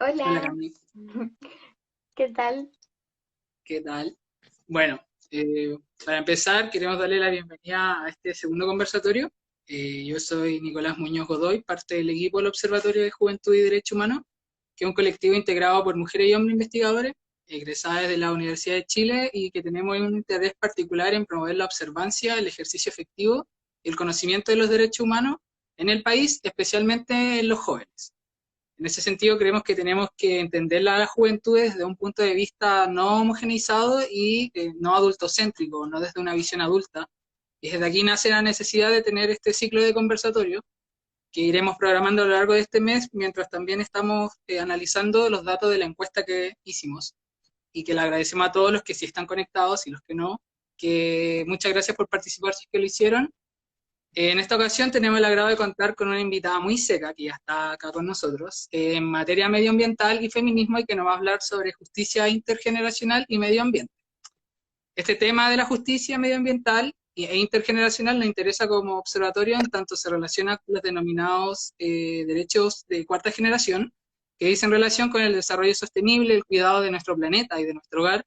Hola Hola, Cami, ¿qué tal? ¿qué tal? Bueno, para empezar, queremos darle la bienvenida a este segundo conversatorio. Yo soy Nicolás Muñoz Godoy, parte del equipo del Observatorio de Juventud y Derecho Humano, que es un colectivo integrado por mujeres y hombres investigadores, egresadas de la Universidad de Chile y que tenemos un interés particular en promover la observancia, el ejercicio efectivo y el conocimiento de los derechos humanos en el país, especialmente en los jóvenes. En ese sentido, creemos que tenemos que entender la juventud desde un punto de vista no homogeneizado y no adultocéntrico, no desde una visión adulta. Y desde aquí nace la necesidad de tener este ciclo de conversatorio que iremos programando a lo largo de este mes, mientras también estamos analizando los datos de la encuesta que hicimos y que le agradecemos a todos los que sí están conectados y los que no, que muchas gracias por participar si es que lo hicieron. En esta ocasión tenemos el agrado de contar con una invitada muy seca que ya está acá con nosotros en materia medioambiental y feminismo y que nos va a hablar sobre justicia intergeneracional y medio ambiente. Este tema de la justicia medioambiental e intergeneracional nos interesa como observatorio en tanto se relaciona con los denominados derechos de cuarta generación que dicen relación con el desarrollo sostenible, el cuidado de nuestro planeta y de nuestro hogar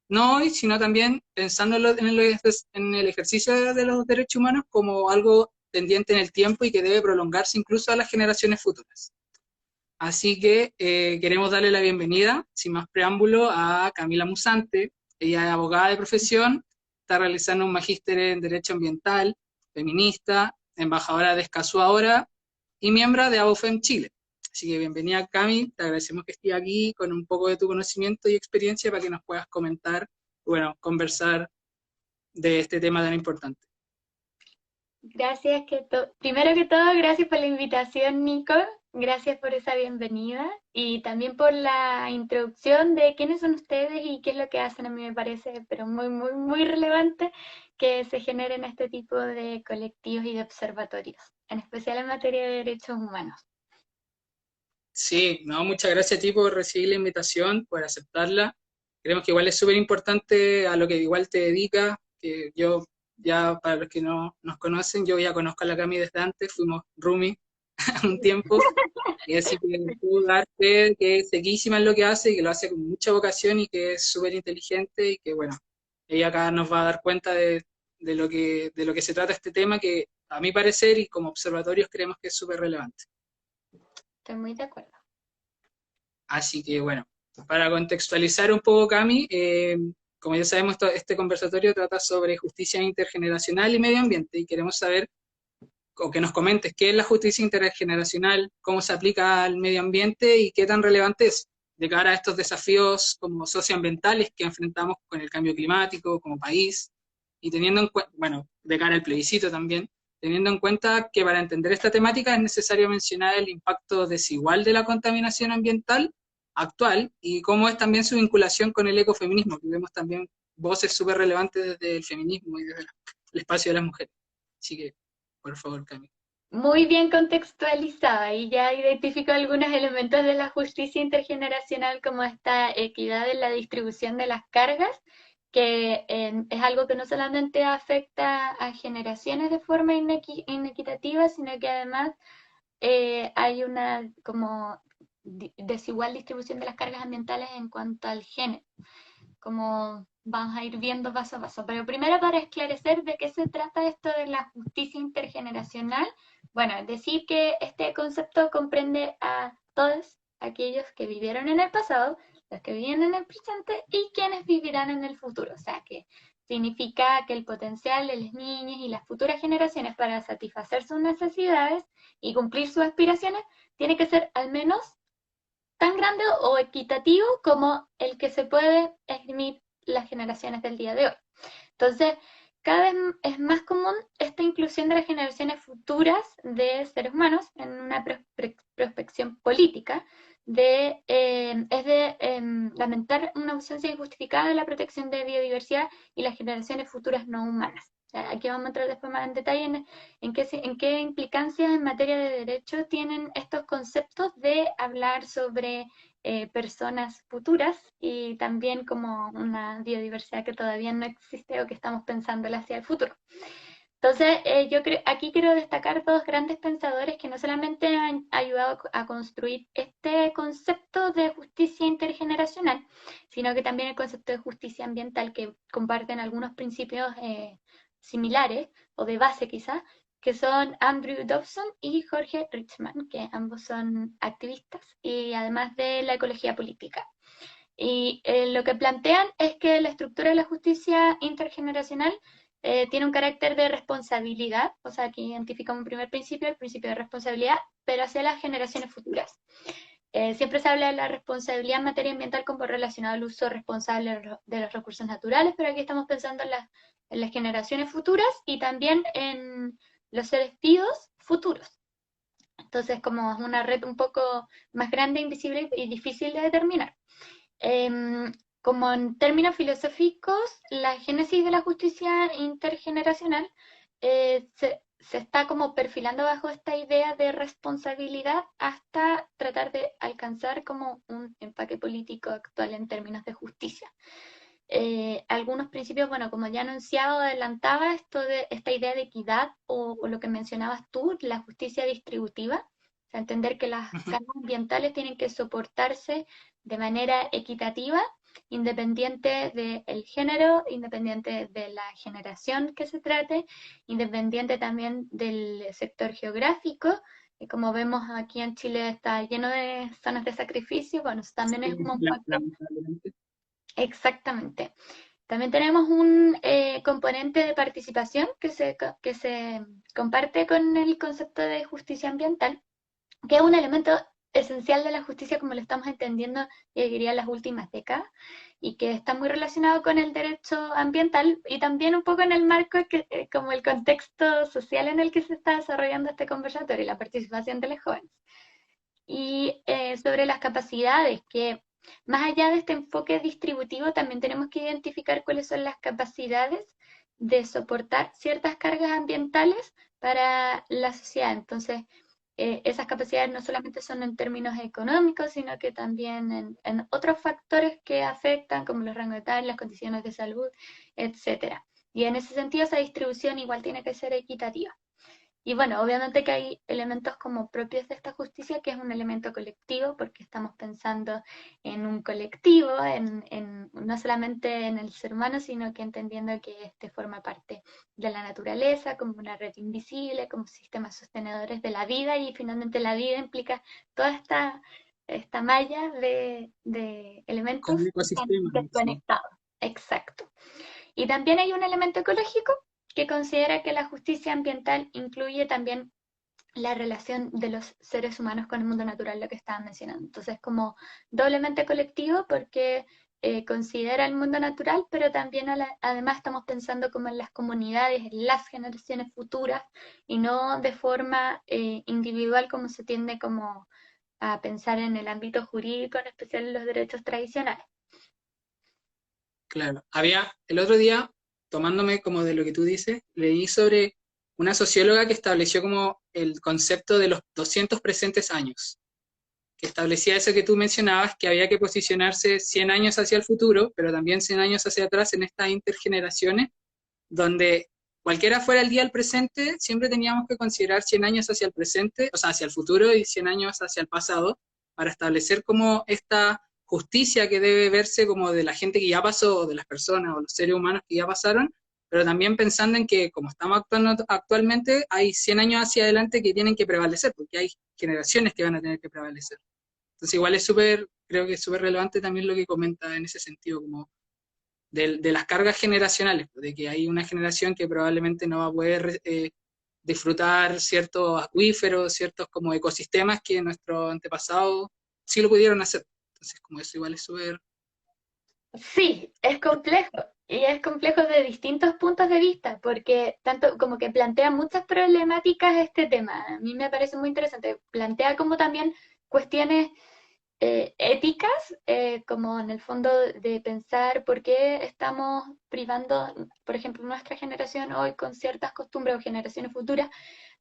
no hoy, sino también pensando en el ejercicio de los derechos humanos como algo pendiente en el tiempo y que debe prolongarse incluso a las generaciones futuras. Así que queremos darle la bienvenida, sin más preámbulo, a Camila Musante. Ella es abogada de profesión, está realizando un magíster en Derecho Ambiental, feminista, embajadora de Escazú ahora y miembro de ABOFEM Chile. Así que bienvenida, Cami, te agradecemos que estés aquí con un poco de tu conocimiento y experiencia para que nos puedas comentar, bueno, conversar de este tema tan importante. Primero que todo, gracias por la invitación, Nico. Gracias por esa bienvenida y también por la introducción de quiénes son ustedes y qué es lo que hacen. A mí me parece, pero muy, muy, muy relevante que se generen este tipo de colectivos y de observatorios, en especial en materia de derechos humanos. Sí, no, muchas gracias a ti por recibir la invitación, por aceptarla. Creemos que igual es súper importante a lo que igual te dedicas, que yo ya, para los que no nos conocen, yo ya conozco a la Cami desde antes, fuimos roomie un tiempo, y así que puedo darte que es sequísima en lo que hace y que lo hace con mucha vocación y que es súper inteligente y que bueno, ella acá nos va a dar cuenta de lo que se trata este tema que a mi parecer y como observatorios creemos que es súper relevante. Estoy muy de acuerdo. Así que bueno, para contextualizar un poco, Cami, como ya sabemos, este conversatorio trata sobre justicia intergeneracional y medio ambiente y queremos saber o que nos comentes qué es la justicia intergeneracional, cómo se aplica al medio ambiente y qué tan relevante es de cara a estos desafíos como socioambientales que enfrentamos con el cambio climático como país y teniendo en cuenta, bueno, de cara al plebiscito también, teniendo en cuenta que para entender esta temática es necesario mencionar el impacto desigual de la contaminación ambiental actual y cómo es también su vinculación con el ecofeminismo, que vemos también voces súper relevantes desde el feminismo y desde el espacio de las mujeres. Así que, por favor, Cami. Muy bien contextualizada y ya identifico algunos elementos de la justicia intergeneracional como esta equidad en la distribución de las cargas, que es algo que no solamente afecta a generaciones de forma inequitativa, sino que además hay una como desigual distribución de las cargas ambientales en cuanto al género, como vamos a ir viendo paso a paso. Pero primero para esclarecer de qué se trata esto de la justicia intergeneracional, bueno, decir que este concepto comprende a todos aquellos que vivieron en el pasado, los que viven en el presente y quienes vivirán en el futuro. O sea que significa que el potencial de las niñas y las futuras generaciones para satisfacer sus necesidades y cumplir sus aspiraciones tiene que ser al menos tan grande o equitativo como el que se puede esgrimir las generaciones del día de hoy. Entonces, cada vez es más común esta inclusión de las generaciones futuras de seres humanos en una prospección política es de lamentar una ausencia injustificada de la protección de biodiversidad y las generaciones futuras no humanas. Aquí vamos a entrar después más en detalle en qué implicancias en materia de derecho tienen estos conceptos de hablar sobre personas futuras y también como una biodiversidad que todavía no existe o que estamos pensándola hacia el futuro. Entonces, yo creo, aquí quiero destacar dos grandes pensadores que no solamente han ayudado a construir este concepto de justicia intergeneracional, sino que también el concepto de justicia ambiental, que comparten algunos principios similares, o de base quizás, que son Andrew Dobson y Jorge Richman, que ambos son activistas y además de la ecología política. Y lo que plantean es que la estructura de la justicia intergeneracional tiene un carácter de responsabilidad, o sea, que identifica un primer principio, el principio de responsabilidad, pero hacia las generaciones futuras. Siempre se habla de la responsabilidad en materia ambiental como relacionado al uso responsable de los recursos naturales, pero aquí estamos pensando en las generaciones futuras y también en los seres vivos futuros. Entonces, como es una red un poco más grande, invisible y difícil de determinar. Eh, Como en términos filosóficos, la génesis de la justicia intergeneracional se está como perfilando bajo esta idea de responsabilidad hasta tratar de alcanzar como un empaque político actual en términos de justicia. Algunos principios, bueno, como ya anunciado, adelantaba esto de esta idea de equidad o lo que mencionabas tú, la justicia distributiva, o sea, entender que las Ujú. cargas ambientales tienen que soportarse de manera equitativa, independiente del género, independiente de la generación que se trate, independiente también del sector geográfico. Y como vemos aquí en Chile está lleno de zonas de sacrificio, bueno, eso también es Sí, como un factor. lamentablemente. Exactamente. También tenemos un componente de participación que se comparte con el concepto de justicia ambiental, que es un elemento esencial de la justicia como lo estamos entendiendo, yo diría, en las últimas décadas, y que está muy relacionado con el derecho ambiental y también un poco en el marco, como el contexto social en el que se está desarrollando este conversatorio y la participación de los jóvenes. Y sobre las capacidades, que más allá de este enfoque distributivo, también tenemos que identificar cuáles son las capacidades de soportar ciertas cargas ambientales para la sociedad. Entonces, esas capacidades no solamente son en términos económicos, sino que también en otros factores que afectan, como los rangos etarios, las condiciones de salud, etcétera. Y en ese sentido, esa distribución igual tiene que ser equitativa. Y bueno, obviamente que hay elementos como propios de esta justicia, que es un elemento colectivo, porque estamos pensando en un colectivo, no solamente en el ser humano, sino que entendiendo que este forma parte de la naturaleza, como una red invisible, como sistemas sostenedores de la vida, y finalmente la vida implica toda esta malla de Como un elementos que están ecosistema, ¿no? Sí. desconectados. Exacto. Y también hay un elemento ecológico que considera que la justicia ambiental incluye también la relación de los seres humanos con el mundo natural, lo que estaban mencionando. Entonces, como doblemente colectivo porque considera el mundo natural, pero también además estamos pensando como en las comunidades, en las generaciones futuras, y no de forma individual como se tiende como a pensar en el ámbito jurídico, en especial en los derechos tradicionales. Claro. El otro día, tomándome como de lo que tú dices, leí sobre una socióloga que estableció como el concepto de los 200 presentes años, que establecía eso que tú mencionabas, que había que posicionarse 100 años hacia el futuro, pero también 100 años hacia atrás en estas intergeneraciones, donde cualquiera fuera el día del presente, siempre teníamos que considerar 100 años hacia el presente, o sea, hacia el futuro y 100 años hacia el pasado, para establecer como esta justicia que debe verse como de la gente que ya pasó, o de las personas o los seres humanos que ya pasaron, pero también pensando en que como estamos actuando actualmente, hay 100 años hacia adelante que tienen que prevalecer, porque hay generaciones que van a tener que prevalecer. Entonces igual es súper, creo que es súper relevante también lo que comenta en ese sentido, como de las cargas generacionales, de que hay una generación que probablemente no va a poder disfrutar ciertos acuíferos, ciertos como ecosistemas que nuestros antepasados sí lo pudieron hacer. Entonces, como eso igual es súper... Sí, es complejo y es complejo de distintos puntos de vista porque tanto como que plantea muchas problemáticas este tema. A mí me parece muy interesante. Plantea como también cuestiones éticas, como en el fondo de pensar por qué estamos privando, por ejemplo, nuestra generación hoy con ciertas costumbres o generaciones futuras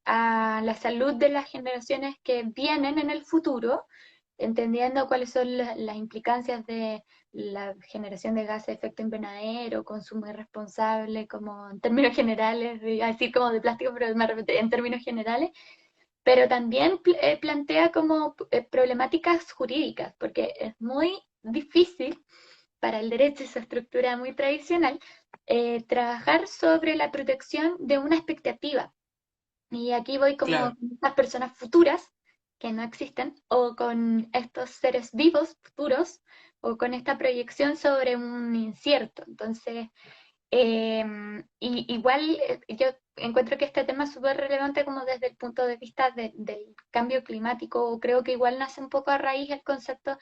a la salud de las generaciones que vienen en el futuro, entendiendo cuáles son las implicancias de la generación de gases de efecto invernadero, consumo irresponsable, como en términos generales, iba a decir como de plástico, pero en términos generales, pero también plantea como problemáticas jurídicas, porque es muy difícil para el derecho, esa estructura muy tradicional, trabajar sobre la protección de una expectativa. Y aquí voy como Claro, con estas personas futuras que no existen, o con estos seres vivos futuros, o con esta proyección sobre un incierto. Entonces, y igual yo encuentro que este tema es súper relevante como desde el punto de vista del cambio climático. Creo que igual nace un poco a raíz el concepto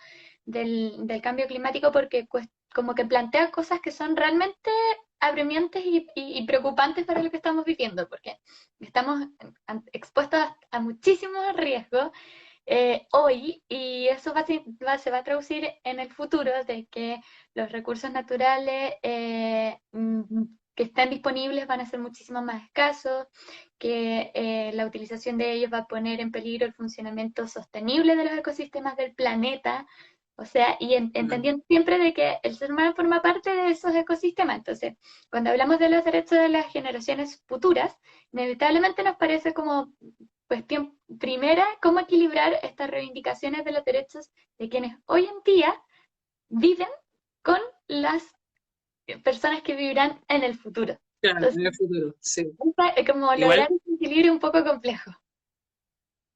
del cambio climático porque como que plantea cosas que son realmente apremiantes y preocupantes para lo que estamos viviendo, porque estamos expuestos a muchísimos riesgos hoy, y eso se va a traducir en el futuro de que los recursos naturales que están disponibles van a ser muchísimo más escasos, que la utilización de ellos va a poner en peligro el funcionamiento sostenible de los ecosistemas del planeta. O sea, y claro. entendiendo siempre de que el ser humano forma parte de esos ecosistemas. Entonces, cuando hablamos de los derechos de las generaciones futuras, inevitablemente nos parece como cuestión primera, cómo equilibrar estas reivindicaciones de los derechos de quienes hoy en día viven con las personas que vivirán en el futuro. Claro, Entonces, en el futuro, sí. es como Igual, lograr un equilibrio un poco complejo.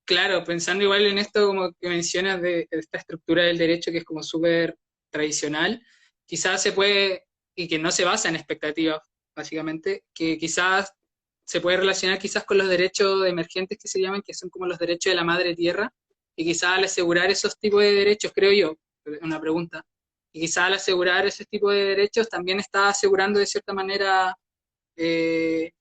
claro, pensando igual en esto como que mencionas de esta estructura del derecho que es como súper tradicional, quizás se puede, y que no se basa en expectativas, básicamente, que quizás se puede relacionar quizás con los derechos emergentes que se llaman, que son como los derechos de la madre tierra, y quizás al asegurar esos tipos de derechos, creo yo, una pregunta, y quizás al asegurar ese tipo de derechos también está asegurando de cierta manera eh,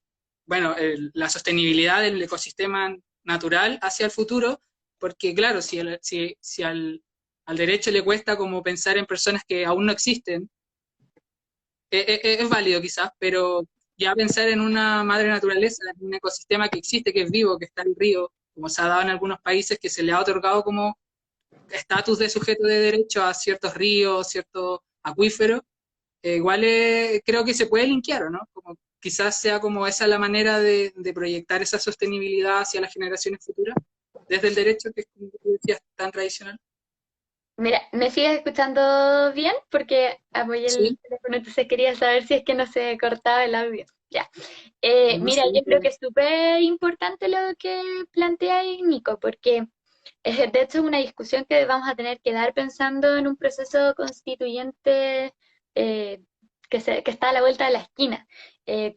bueno, la sostenibilidad del ecosistema natural hacia el futuro, porque claro, si al derecho le cuesta como pensar en personas que aún no existen, es válido quizás, pero ya pensar en una madre naturaleza, en un ecosistema que existe, que es vivo, que está el río, como se ha dado en algunos países, que se le ha otorgado como estatus de sujeto de derecho a ciertos ríos, ciertos acuíferos, igual creo que se puede linkear, ¿o no? Como quizás sea como esa la manera de proyectar esa sostenibilidad hacia las generaciones futuras, desde el derecho, que es como tú decías, tan tradicional. Mira, ¿me sigues escuchando bien? Porque apoyé el Sí, teléfono, entonces quería saber si es que no se cortaba el audio. Ya. no Mira, sé. yo creo que es súper importante lo que plantea ahí Nico, porque de hecho es una discusión que vamos a tener que dar pensando en un proceso constituyente eh, que está a la vuelta de la esquina.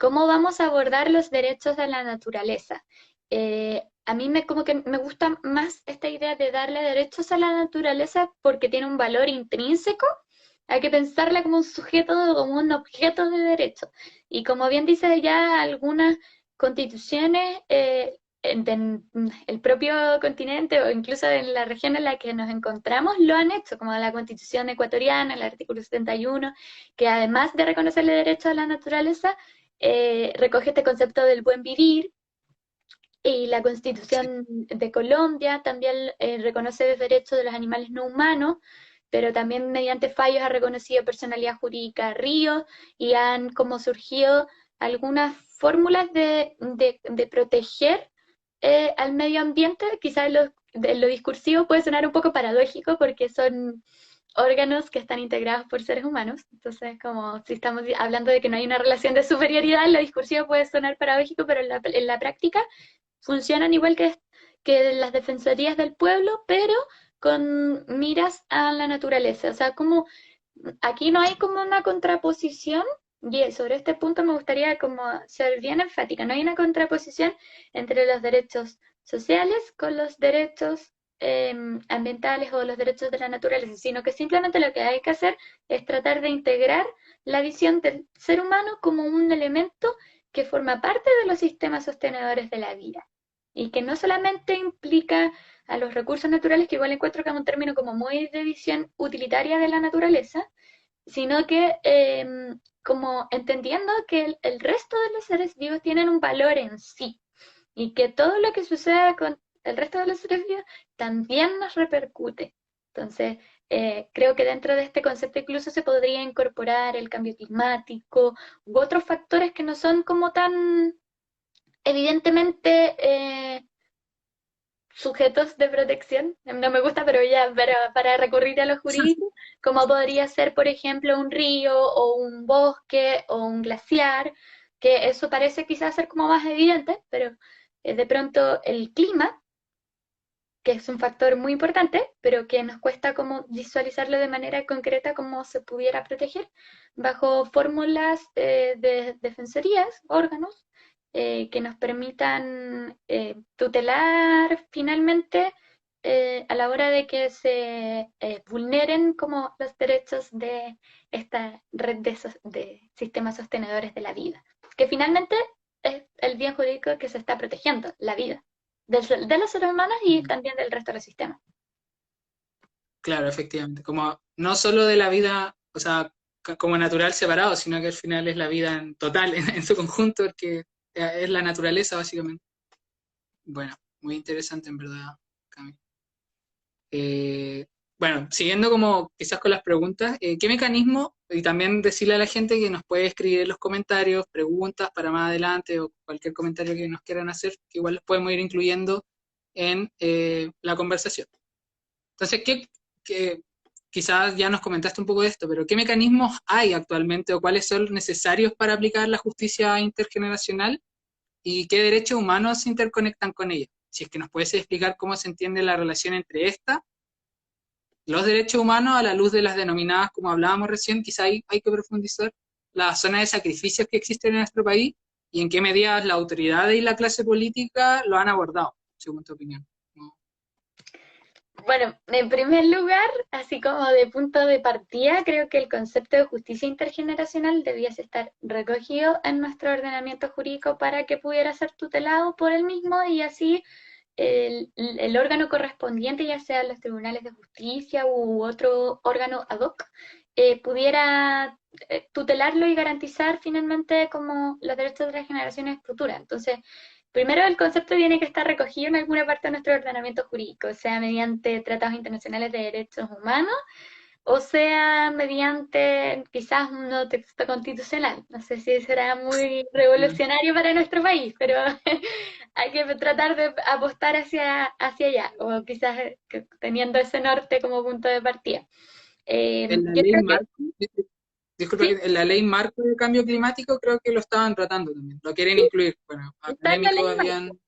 ¿Cómo vamos a abordar los derechos de la naturaleza? A mí como que me gusta más esta idea de darle derechos a la naturaleza porque tiene un valor intrínseco. Hay que pensarla como un sujeto, como un objeto de derecho. Y como bien dice ya algunas constituciones, el propio continente o incluso en la región en la que nos encontramos lo han hecho, como la Constitución ecuatoriana, el artículo 71, que además de reconocerle derecho a la naturaleza, recoge este concepto del buen vivir, y la Sí, Constitución de Colombia también reconoce los derechos de los animales no humanos, pero también mediante fallos ha reconocido personalidad jurídica ríos, y han como surgido algunas fórmulas de proteger al medio ambiente. Quizás lo discursivo puede sonar un poco paradójico porque son órganos que están integrados por seres humanos. Entonces, como si estamos hablando de que no hay una relación de superioridad, lo discursivo puede sonar paradójico, pero en la práctica funcionan igual que las defensorías del pueblo, pero con miras a la naturaleza. O sea, como aquí no hay como una contraposición, y sobre este punto me gustaría como ser bien enfática, no hay una contraposición entre los derechos sociales con los derechos ambientales o los derechos de la naturaleza, sino que simplemente lo que hay que hacer es tratar de integrar la visión del ser humano como un elemento que forma parte de los sistemas sostenedores de la vida y que no solamente implica a los recursos naturales, que igual encuentro que es un término como muy de visión utilitaria de la naturaleza, sino que como entendiendo que el resto de los seres vivos tienen un valor en sí y que todo lo que suceda con el resto de los seres vivos también nos repercute. Entonces, creo que dentro de este concepto incluso se podría incorporar el cambio climático u otros factores que no son como tan evidentemente sujetos de protección, no me gusta, pero ya para recurrir a lo jurídico, como podría ser, por ejemplo, un río o un bosque o un glaciar, que eso parece quizás ser como más evidente, pero de pronto el clima, que es un factor muy importante, pero que nos cuesta como visualizarlo de manera concreta cómo se pudiera proteger bajo fórmulas de defensorías, órganos, que nos permitan tutelar finalmente a la hora de que se vulneren como los derechos de esta red de sistemas sostenedores de la vida, que finalmente es el bien jurídico que se está protegiendo, la vida de los seres humanos y también del resto del sistema. Claro, efectivamente. Como no solo de la vida, o sea, como natural separado, sino que al final es la vida en total, en su conjunto, porque es la naturaleza, básicamente. Bueno, muy interesante en verdad, Cami. Eh, bueno, siguiendo como quizás con las preguntas, ¿qué mecanismo? Y también decirle a la gente que nos puede escribir en los comentarios preguntas para más adelante o cualquier comentario que nos quieran hacer, que igual los podemos ir incluyendo en la conversación. Entonces, quizás ya nos comentaste un poco de esto, pero ¿qué mecanismos hay actualmente o cuáles son necesarios para aplicar la justicia intergeneracional y qué derechos humanos se interconectan con ella? Si es que nos puedes explicar cómo se entiende la relación entre esta, los derechos humanos a la luz de las denominadas, como hablábamos recién, quizá hay que profundizar las zonas de sacrificios que existen en nuestro país y en qué medidas la autoridad y la clase política lo han abordado, según tu opinión. ¿No? Bueno, en primer lugar, así como de punto de partida, creo que el concepto de justicia intergeneracional debiese estar recogido en nuestro ordenamiento jurídico para que pudiera ser tutelado por él mismo y así el órgano correspondiente, ya sea los tribunales de justicia u otro órgano ad hoc, pudiera tutelarlo y garantizar finalmente como los derechos de las generaciones futuras. Entonces, primero, el concepto tiene que estar recogido en alguna parte de nuestro ordenamiento jurídico, sea mediante tratados internacionales de derechos humanos o sea mediante quizás un nuevo texto constitucional. No sé si será muy revolucionario para nuestro país, pero hay que tratar de apostar hacia allá, o quizás teniendo ese norte como punto de partida. En la Yo ley creo que marco, disculpa, sí, en la ley marco de cambio climático creo que lo estaban tratando también, lo quieren sí, incluir. Bueno, está en la ley académicos marco. habían...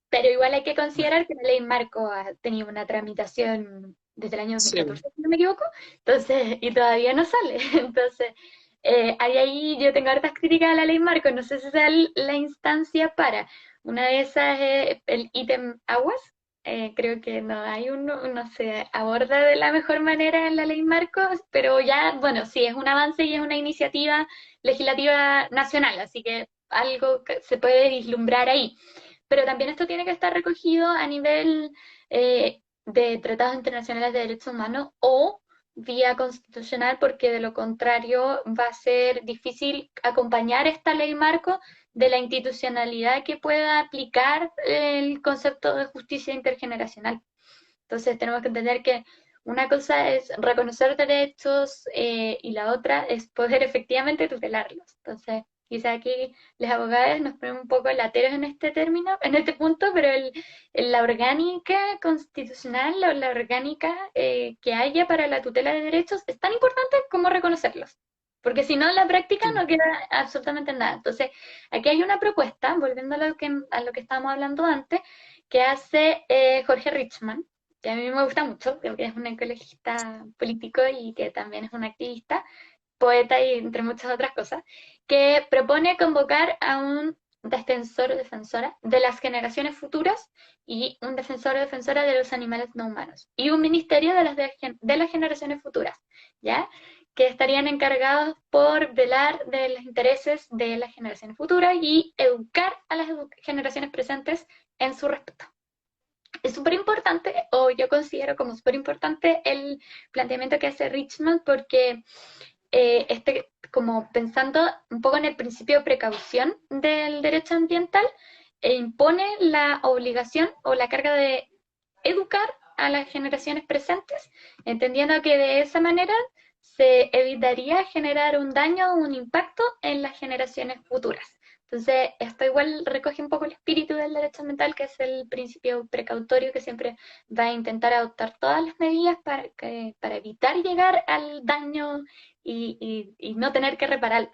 Pero igual hay que Bueno, considerar que la ley marco ha tenido una tramitación desde el año sí, bueno, 2014, si no me equivoco, entonces, y todavía no sale. Entonces, ahí yo tengo hartas críticas a la ley marco, no sé si sea la instancia para. Una de esas es el ítem aguas. Creo que no hay no se aborda de la mejor manera en la ley marco, pero ya, bueno, sí, es un avance y es una iniciativa legislativa nacional, así que algo que se puede vislumbrar ahí, pero también esto tiene que estar recogido a nivel de tratados internacionales de derechos humanos o vía constitucional, porque de lo contrario va a ser difícil acompañar esta ley marco de la institucionalidad que pueda aplicar el concepto de justicia intergeneracional. Entonces tenemos que entender que una cosa es reconocer derechos y la otra es poder efectivamente tutelarlos. Entonces, quizá aquí los abogados nos ponen un poco lateros en este término, en este punto, pero la orgánica constitucional o la orgánica que haya para la tutela de derechos es tan importante como reconocerlos. Porque si no, en la práctica sí. no queda absolutamente nada. Entonces, aquí hay una propuesta, volviendo a lo que estábamos hablando antes, que hace Jorge Richman, que a mí me gusta mucho, creo que es un ecologista político y que también es un activista, poeta y entre muchas otras cosas, que propone convocar a un defensor o defensora de las generaciones futuras y un defensor o defensora de los animales no humanos y un ministerio de las generaciones futuras, ¿ya? Que estarían encargados por velar de los intereses de las generaciones futuras y educar a las generaciones presentes en su respeto. Es súper importante, o yo considero como súper importante el planteamiento que hace Richmond, porque como pensando un poco en el principio de precaución del derecho ambiental, impone la obligación o la carga de educar a las generaciones presentes, entendiendo que de esa manera se evitaría generar un daño o un impacto en las generaciones futuras. Entonces, esto igual recoge un poco el espíritu del derecho ambiental, que es el principio precautorio que siempre va a intentar adoptar todas las medidas para evitar llegar al daño y no tener que repararlo,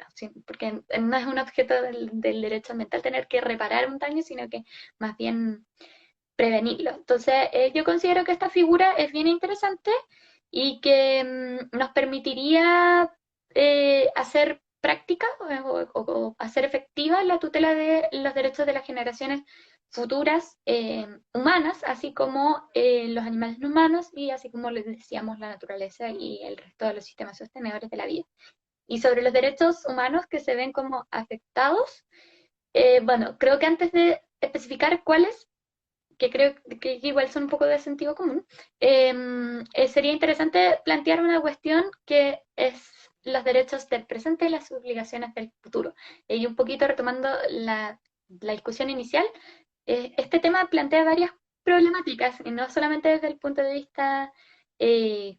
porque no es un objeto del derecho ambiental tener que reparar un daño, sino que más bien prevenirlo. Entonces, yo considero que esta figura es bien interesante y que nos permitiría hacer práctica o hacer efectiva la tutela de los derechos de las generaciones futuras humanas, así como los animales no humanos y así como les decíamos la naturaleza y el resto de los sistemas sostenedores de la vida. Y sobre los derechos humanos que se ven como afectados, bueno, creo que antes de especificar cuáles, que creo que igual son un poco de sentido común, sería interesante plantear una cuestión que es los derechos del presente y las obligaciones del futuro. Y un poquito retomando la discusión inicial, este tema plantea varias problemáticas, y no solamente desde el punto de vista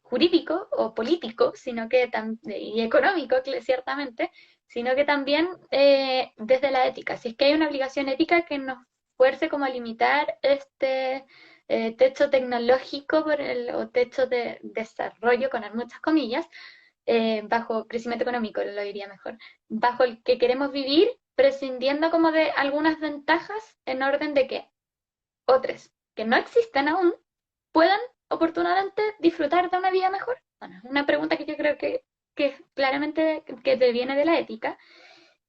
jurídico o político, sino que y económico, ciertamente, sino que también desde la ética. Si es que hay una obligación ética que nos fuerce como a limitar este techo tecnológico o techo de desarrollo, con muchas comillas, bajo crecimiento económico, lo diría mejor, bajo el que queremos vivir, prescindiendo como de algunas ventajas en orden de que otros que no existen aún puedan oportunamente disfrutar de una vida mejor. Bueno, es una pregunta que yo creo que claramente que viene de la ética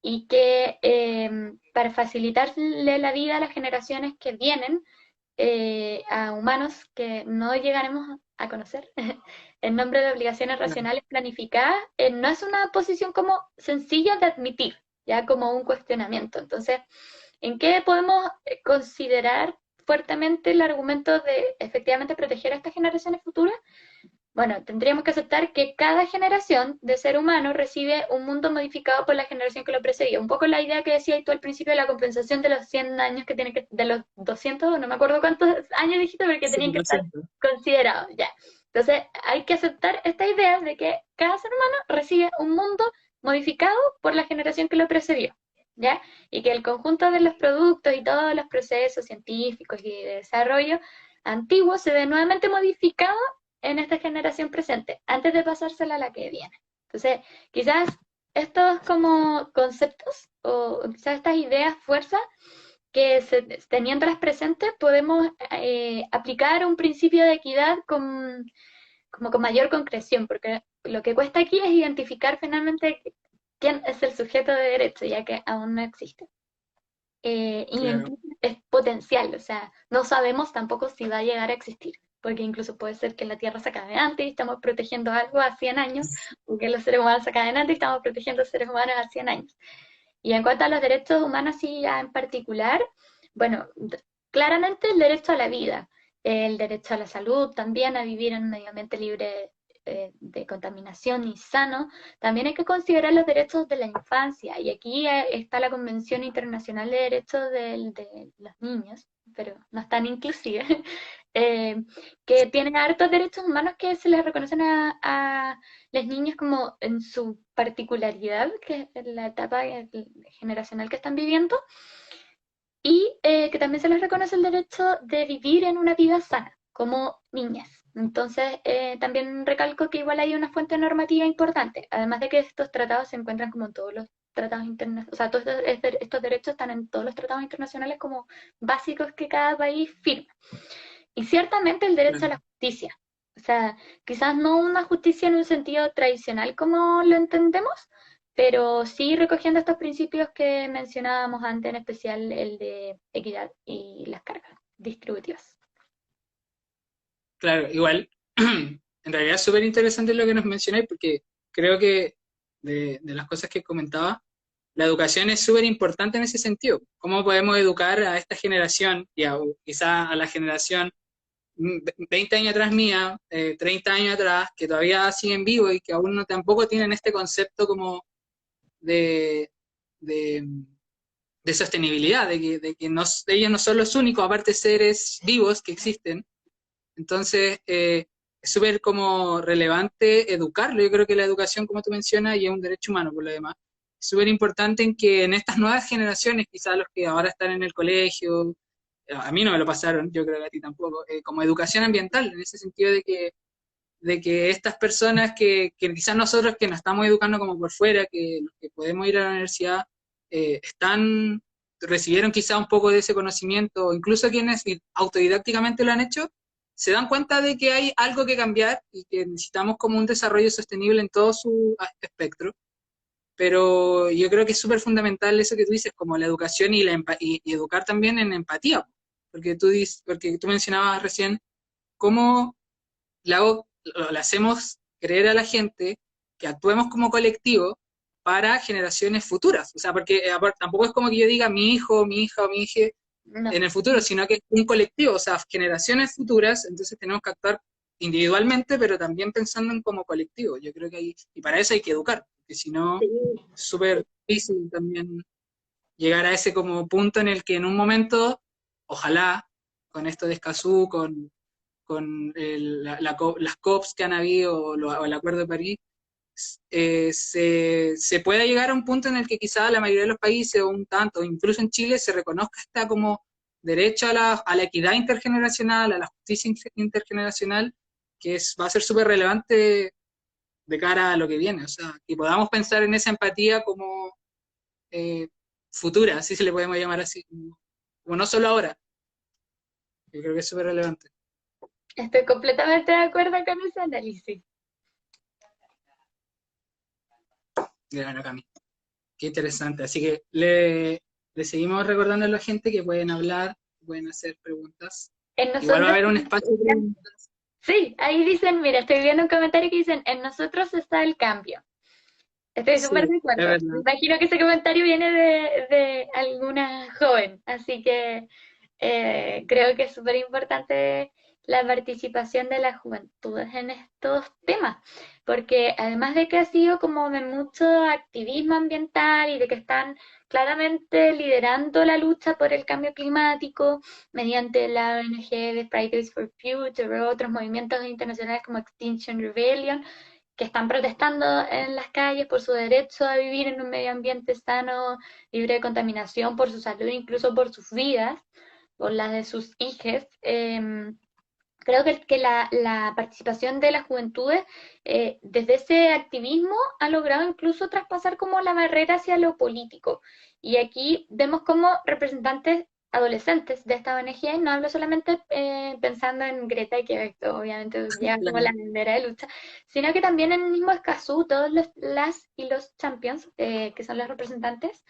y que para facilitarle la vida a las generaciones que vienen, a humanos que no llegaremos a conocer, en nombre de obligaciones racionales planificadas, no es una posición como sencilla de admitir, ya como un cuestionamiento. Entonces, ¿en qué podemos considerar fuertemente el argumento de efectivamente proteger a estas generaciones futuras? Bueno, tendríamos que aceptar que cada generación de ser humano recibe un mundo modificado por la generación que lo precedía. Un poco la idea que decías tú al principio de la compensación de los 100 años que tienen que, de los 200, no me acuerdo cuántos años dijiste, pero que Sí, tenían que lo estar siento. considerados, ya. Entonces, hay que aceptar esta idea de que cada ser humano recibe un mundo modificado por la generación que lo precedió, ¿ya? Y que el conjunto de los productos y todos los procesos científicos y de desarrollo antiguos se ve nuevamente modificado en esta generación presente, antes de pasársela a la que viene. Entonces, quizás estos como conceptos o quizás estas ideas, fuerzas, que teniéndolas presentes podemos aplicar un principio de equidad como con mayor concreción, porque lo que cuesta aquí es identificar finalmente quién es el sujeto de derecho, ya que aún no existe. Y Claro, es potencial, o sea, no sabemos tampoco si va a llegar a existir, porque incluso puede ser que la Tierra se acabe antes y estamos protegiendo algo a 100 años, o que los seres humanos se acaben antes y estamos protegiendo a seres humanos a 100 años. Y en cuanto a los derechos humanos, sí, ya en particular, bueno, claramente el derecho a la vida, el derecho a la salud, también a vivir en un medio ambiente libre de contaminación y sano. También hay que considerar los derechos de la infancia, y aquí está la Convención Internacional de Derechos de los Niños, pero no es tan inclusiva, eh, que tiene hartos derechos humanos que se les reconocen a los niños como en su particularidad, que es la etapa generacional que están viviendo, y que también se les reconoce el derecho de vivir en una vida sana, como niñas. Entonces, también recalco que igual hay una fuente normativa importante, además de que estos tratados se encuentran como en todos los tratados internacionales, o sea, todos estos derechos están en todos los tratados internacionales como básicos que cada país firma. Y ciertamente el derecho a claro. la justicia, o sea, quizás no una justicia en un sentido tradicional como lo entendemos, pero sí recogiendo estos principios que mencionábamos antes, en especial el de equidad y las cargas distributivas. Claro, igual, en realidad es súper interesante lo que nos mencionáis porque creo que de las cosas que comentaba, la educación es súper importante en ese sentido. ¿Cómo podemos educar a esta generación y quizás a la generación 20 años atrás mía, 30 años atrás, que todavía siguen vivos y que aún no tampoco tienen este concepto como de, de, de sostenibilidad, de que ellos no son los únicos, aparte seres vivos que existen, Entonces, es súper como relevante educarlo. Yo creo que la educación, como tú mencionas, y es un derecho humano por lo demás, es súper importante en que en estas nuevas generaciones, quizás los que ahora están en el colegio, a mí no me lo pasaron, yo creo que a ti tampoco, como educación ambiental, en ese sentido de que estas personas que quizás nosotros que nos estamos educando como por fuera, que los que podemos ir a la universidad, recibieron quizás un poco de ese conocimiento, o incluso quienes autodidácticamente lo han hecho, se dan cuenta de que hay algo que cambiar y que necesitamos como un desarrollo sostenible en todo su espectro. Pero yo creo que es súper fundamental eso que tú dices, como la educación y educar también en empatía, porque tú mencionabas recién cómo le hacemos creer a la gente que actuemos como colectivo para generaciones futuras. O sea, porque tampoco es como que yo diga mi hijo, mi hija o mi hija No. en el futuro, sino que es un colectivo, o sea, generaciones futuras, entonces tenemos que actuar individualmente, pero también pensando en como colectivo. Yo creo que y para eso hay que educar, porque si no, Sí. es súper difícil también llegar a ese como punto en el que en un momento, ojalá, con esto de Escazú, con las COPs que han habido o el Acuerdo de París, se pueda llegar a un punto en el que quizá la mayoría de los países, o un tanto, incluso en Chile, se reconozca esta como derecho a la equidad intergeneracional, a la justicia intergeneracional, que va a ser súper relevante de cara a lo que viene. O sea, que podamos pensar en esa empatía como eh, futura, así se le podemos llamar así, como no solo ahora. Yo creo que es súper relevante. Estoy completamente de acuerdo con ese análisis. Bueno, Cami, qué interesante. Así que le seguimos recordando a la gente que pueden hablar, pueden hacer preguntas. En Igual va a nosotros, haber un espacio de preguntas. sí, ahí dicen, mira, estoy viendo un comentario que dicen, en nosotros está el cambio. Estoy súper Sí, de es acuerdo. Me verdad. imagino que ese comentario viene de alguna joven, así que creo que es súper importante la participación de las juventudes en estos temas, porque además de que ha sido como de mucho activismo ambiental y de que están claramente liderando la lucha por el cambio climático mediante la ONG de Fridays for Future o otros movimientos internacionales como Extinction Rebellion, que están protestando en las calles por su derecho a vivir en un medio ambiente sano, libre de contaminación, por su salud, incluso por sus vidas, por las de sus hijos. Creo que la participación de las juventudes desde ese activismo ha logrado incluso traspasar como la barrera hacia lo político. Y aquí vemos como representantes adolescentes de esta ONG, no hablo solamente pensando en Greta y que esto obviamente llega como Claro. la bandera de lucha, sino que también en el mismo Escazú, todos las y los champions, que son los representantes,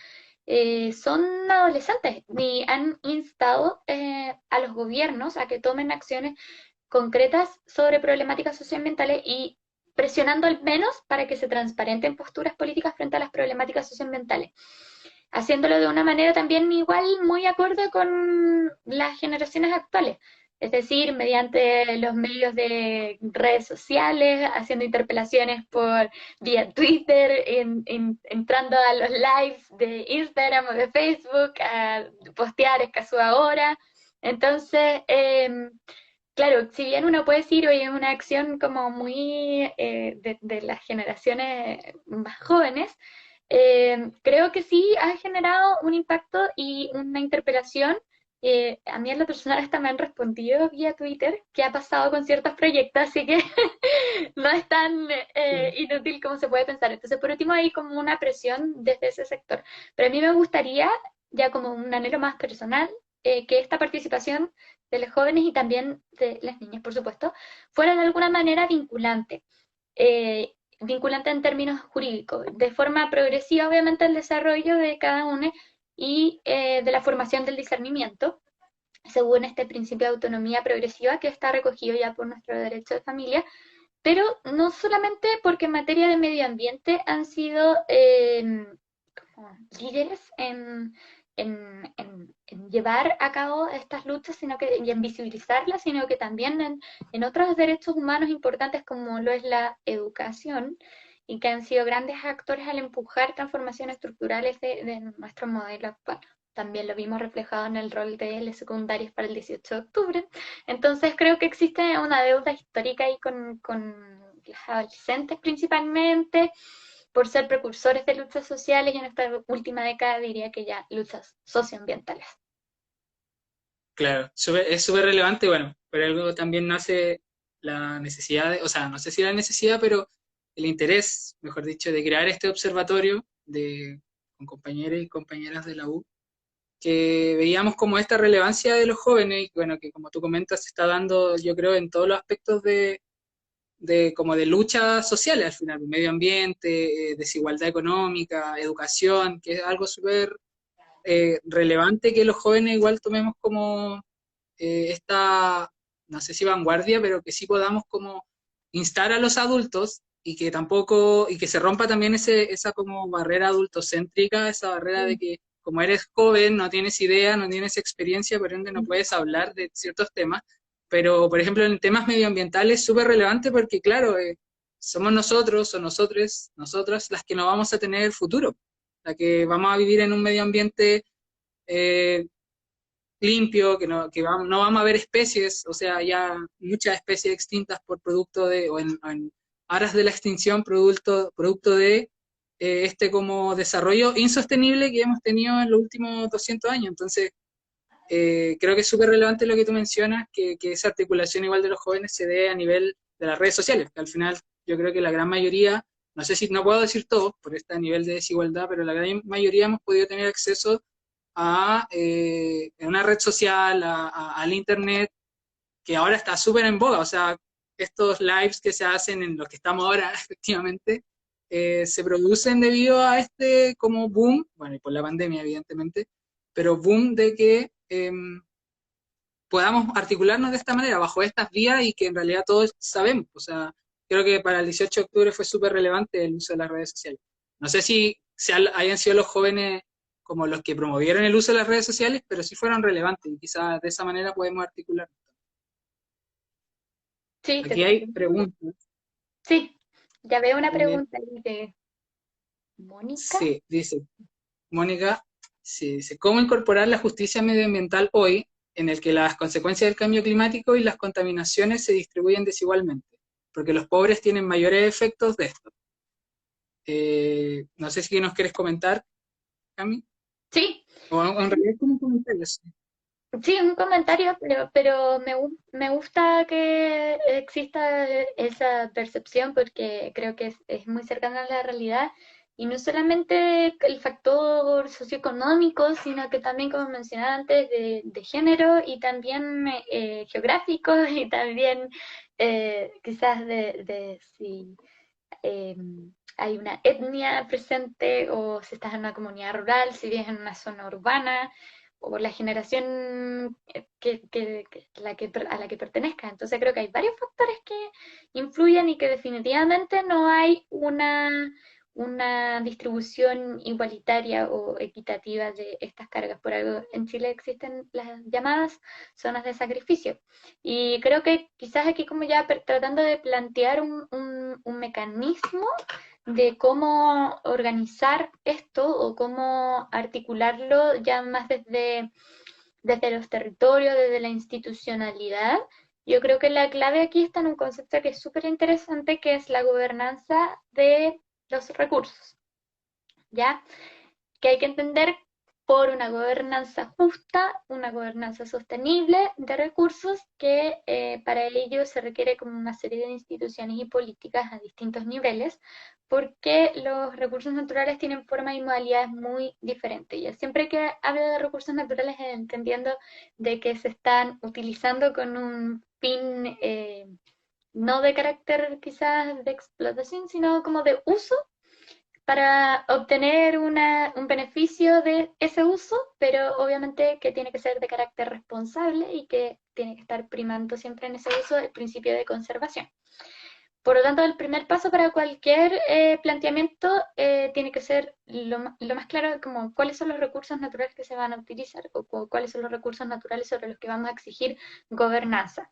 son adolescentes y han instado a los gobiernos a que tomen acciones concretas sobre problemáticas socioambientales y presionando al menos para que se transparenten posturas políticas frente a las problemáticas socioambientales, haciéndolo de una manera también igual muy acorde con las generaciones actuales. Es decir, mediante los medios de redes sociales, haciendo interpelaciones por vía Twitter, entrando a los lives de Instagram o de Facebook, a postear Escazú ahora. Entonces, claro, si bien uno puede decir, oye, es una acción como muy de las generaciones más jóvenes, creo que sí ha generado un impacto y una interpelación. A mí en lo personal hasta me han respondido vía Twitter qué ha pasado con ciertos proyectos, así que no es tan Sí. inútil como se puede pensar. Entonces, por último, hay como una presión desde ese sector. Pero a mí me gustaría, ya como un anhelo más personal, que esta participación de los jóvenes y también de las niñas, por supuesto, fuera de alguna manera vinculante. Vinculante en términos jurídicos, de forma progresiva, obviamente, el desarrollo de cada uno y de la formación del discernimiento, según este principio de autonomía progresiva que está recogido ya por nuestro derecho de familia, pero no solamente porque en materia de medio ambiente han sido como líderes en llevar a cabo estas luchas y en visibilizarlas, sino que también en otros derechos humanos importantes como lo es la educación y que han sido grandes actores al empujar transformaciones estructurales de nuestro modelo actual. también lo vimos reflejado en el rol de los secundarios para el 18 de octubre. Entonces creo que existe una deuda histórica ahí con los adolescentes principalmente, por ser precursores de luchas sociales y en esta última década diría que ya luchas socioambientales. Claro, es súper relevante, bueno, pero algo también nace la necesidad, o sea, no sé si la necesidad, pero el interés, mejor dicho, de crear este observatorio con compañeros y compañeras de la U, que veíamos como esta relevancia de los jóvenes, y bueno, que como tú comentas, se está dando, yo creo, en todos los aspectos como de luchas sociales al final, medio ambiente, desigualdad económica, educación, que es algo súper relevante que los jóvenes igual tomemos como esta, no sé si vanguardia, pero que sí podamos como instar a los adultos y que tampoco, y que se rompa también esa como barrera adultocéntrica, esa barrera de que como eres joven, no tienes idea, no tienes experiencia, por ende no puedes hablar de ciertos temas. Pero, por ejemplo, en temas medioambientales es súper relevante porque, claro, somos nosotros o nosotras las que no vamos a tener futuro, la que vamos a vivir en un medio ambiente eh, limpio, no vamos a ver especies, o sea, ya muchas especies extintas por producto de, o en aras de la extinción, producto de este como desarrollo insostenible que hemos tenido en los últimos 200 años. Entonces, creo que es súper relevante lo que tú mencionas, que esa articulación igual de los jóvenes se dé a nivel de las redes sociales, que al final yo creo que la gran mayoría, no sé si, no puedo decir todos por este nivel de desigualdad, pero la gran mayoría hemos podido tener acceso a una red social, al internet, que ahora está súper en boga, o sea, estos lives que se hacen en los que estamos ahora, efectivamente, se producen debido a este como boom, bueno, y por la pandemia, evidentemente, pero boom de que podamos articularnos de esta manera, bajo estas vías, y que en realidad todos sabemos, o sea, creo que para el 18 de octubre fue súper relevante el uso de las redes sociales. No sé si hayan sido los jóvenes como los que promovieron el uso de las redes sociales, pero sí fueron relevantes y quizás de esa manera podemos articular. Sí, te Aquí hay entiendo. preguntas. Sí, ya veo una Eh, pregunta ahí de Mónica. sí, dice Mónica, sí, dice, ¿cómo incorporar la justicia medioambiental hoy en el que las consecuencias del cambio climático y las contaminaciones se distribuyen desigualmente? Porque los pobres tienen mayores efectos de esto. No sé si nos quieres comentar, Cami, Sí, o en realidad es como un comentario. Sí. sí, un comentario, pero me gusta que exista esa percepción porque creo que es muy cercana a la realidad y no solamente el factor socioeconómico, sino que también, como mencionaba antes, de género y también geográfico y también quizás de si eh, hay una etnia presente o si estás en una comunidad rural, si vives en una zona urbana o la generación a la que pertenezcas. Entonces creo que hay varios factores que influyen y que definitivamente no hay una distribución igualitaria o equitativa de estas cargas. Por algo en Chile existen las llamadas zonas de sacrificio. Y creo que quizás aquí como ya tratando de plantear un mecanismo de cómo organizar esto o cómo articularlo ya más desde los territorios, desde la institucionalidad. Yo creo que la clave aquí está en un concepto que es súper interesante, que es la gobernanza de los recursos, ¿ya? Que hay que entender por una gobernanza justa, una gobernanza sostenible de recursos, que para ello se requiere como una serie de instituciones y políticas a distintos niveles, porque los recursos naturales tienen formas y modalidades muy diferentes. Y siempre que hablo de recursos naturales, entendiendo de que se están utilizando con un fin no de carácter quizás de explotación, sino como de uso para obtener un beneficio de ese uso, pero obviamente que tiene que ser de carácter responsable y que tiene que estar primando siempre en ese uso el principio de conservación. Por lo tanto, el primer paso para cualquier planteamiento tiene que ser lo más claro como cuáles son los recursos naturales que se van a utilizar o cuáles son los recursos naturales sobre los que vamos a exigir gobernanza.